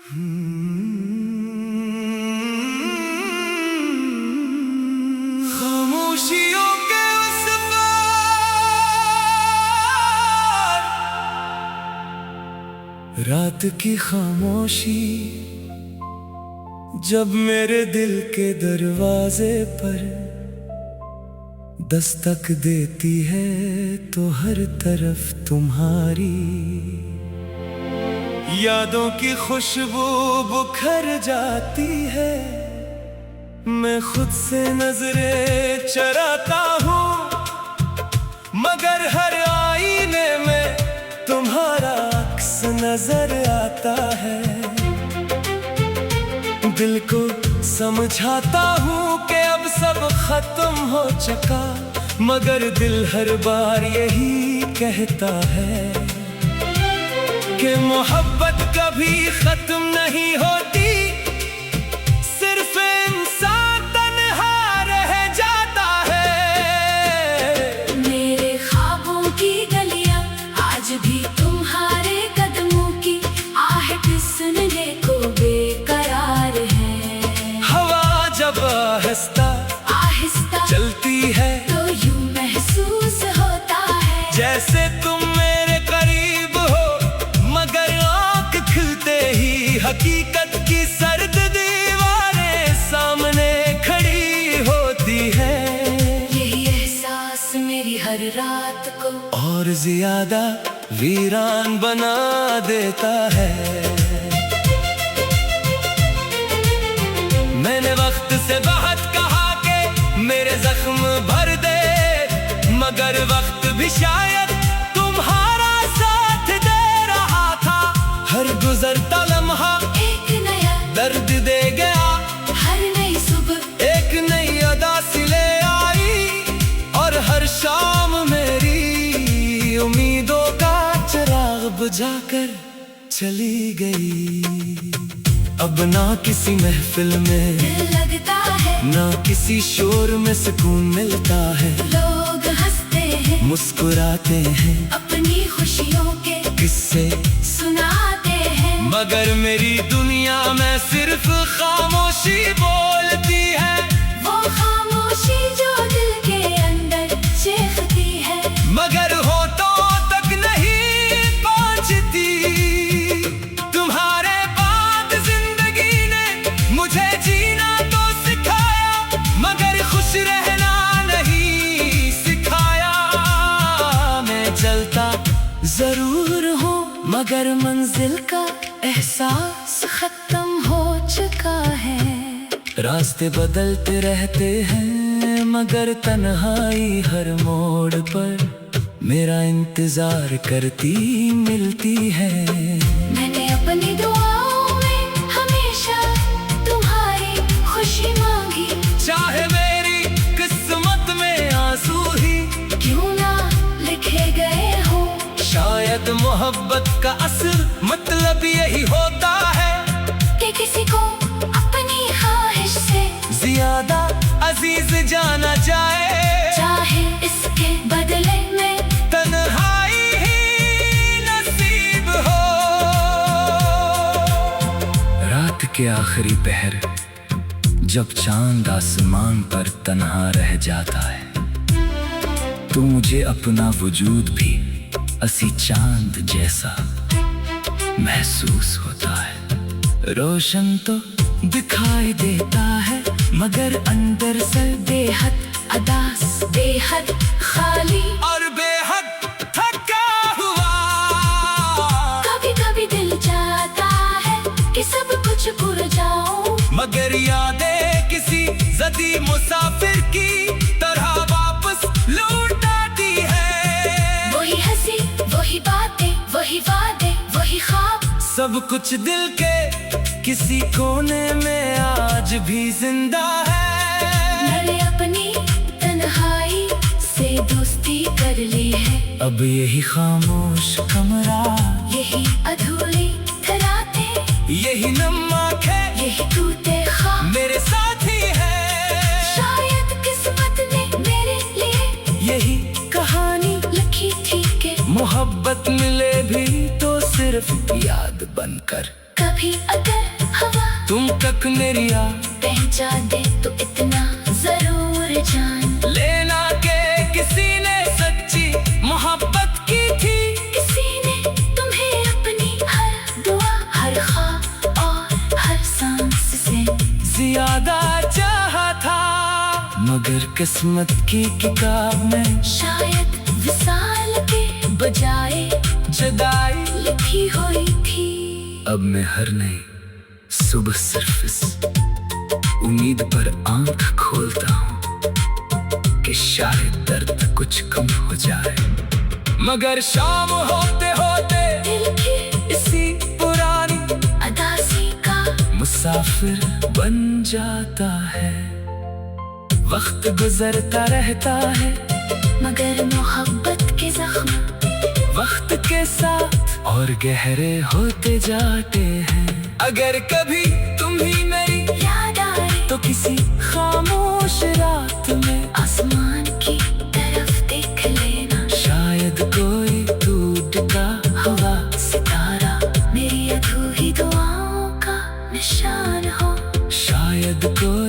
खामोशियों के उस पार, रात की खामोशी जब मेरे दिल के दरवाजे पर दस्तक देती है तो हर तरफ तुम्हारी यादों की खुशबू बुखर जाती है। मैं खुद से नजरें चराता हूँ मगर हर आईने में तुम्हारा अक्स नजर आता है। दिल को समझाता हूँ कि अब सब खत्म हो चुका, मगर दिल हर बार यही कहता है कि मोहब्बत कभी खत्म नहीं होती, सिर्फ इंसान तन्हा रह जाता है। मेरे ख्वाबों की गलियां आज भी तुम्हारे कदमों की आहट सुनने को बेकरार है। हवा जब आहिस्ता आहिस्ता चलती है तो यूं महसूस होता है जैसे तुम मेरे करीब हो, मगर आंख खुलते ही हकीकत की सर्द दीवारें सामने खड़ी होती है। यही एहसास मेरी हर रात को और ज्यादा वीरान बना देता है। मैंने वक्त से बहुत कहा कि मेरे जख्म भर दे, मगर वक्त भी शायद तुम्हारा साथ दे रहा था। हर गुजरता लम्हा एक नया दर्द दे गया, हर नई सुबह एक नई अदा सिले आई, और हर शाम मेरी उम्मीदों का चिराग बुझाकर चली गई। अब ना किसी महफिल में दिल लगता है, ना किसी शोर में सुकून मिलता है। लोग हंसते हैं मुस्कुराते हैं अपनी खुशियों के किस्से सुनाते हैं, मगर मेरी दुनिया में सिर्फ खामोशी बोलती है। वो खामोशी जो दिल के अंदर चीखती है, मगर होठों तक नहीं पहुंचती। तुम्हारे बाद जिंदगी ने मुझे जीना तो सिखाया, मगर खुश रहना नहीं सिखाया। मैं चलता जरूर हूँ मगर मंजिल का एहसास खत्म हो चुका है। रास्ते बदलते रहते हैं मगर तन्हाई हर मोड़ पर मेरा इंतजार करती मिलती है। मैंने अपनी दुआओं में हमेशा तुम्हारी खुशी मांगी, चाहे मेरी किस्मत में आंसू ही क्यों ना लिखे गए हो। शायद मोहब्बत का असर मतलब यही होता है कि किसी को अपनी ख्वाहिश से ज्यादा अजीज जाना जाए, चाहे इसके बदले में तन्हाई ही नसीब हो। रात के आखिरी पहर जब चांद आसमान पर तन्हा रह जाता है, तो मुझे अपना वजूद भी असी चांद जैसा महसूस होता है। रोशन तो दिखाई देता है मगर अंदर से बेहद अदास, बेहद खाली, और बेहद थका हुआ। कभी कभी दिल चाहता है कि सब कुछ भूल जाऊं, मगर यादें किसी जदी मुसाफिर की तरह वापस लौट आती है। वही हंसी, वही बातें, वही वादे, वही ख्वाब, सब कुछ दिल के किसी कोने में आज भी जिंदा है। मैंने अपनी तन्हाई से दोस्ती कर ली है। अब यही खामोश कमरा, यही अधूरी रातें, यही नम आंखें, यही टूटे ख्वाब मेरे साथी है। शायद किस्मत ने मेरे लिए यही कहानी लिखी थी कि मोहब्बत मिले भी तो सिर्फ याद बन बनकर। कभी अगर हवा तुम तक मेरी आ पहुंचा दे तो इतना जरूर जान लेना के किसी ने सच्ची मोहब्बत की थी। किसी ने तुम्हें अपनी हर दुआ, हर ख्वाब और हर सांस से ज्यादा चाहा था, मगर किस्मत की किताब में शायद विसाल के बजाय जुदाई लिखी हुई थी। अब मैं हर नई सुबह सिर्फ इस उम्मीद पर आंख खोलता हूँ कि शायद दर्द कुछ कम हो जाए, मगर शाम होते होते दिल की इसी पुरानी अदासी का मुसाफिर बन जाता है। वक्त गुजरता रहता है, मगर मोहब्बत के जख्म वक्त के साथ और गहरे होते जाते हैं। अगर कभी तुम भी मेरी याद आए तो किसी खामोश रात में आसमान की तरफ देख लेना। शायद कोई टूटता हुआ सितारा मेरी अधूरी दुआओं का निशान हो। शायद कोई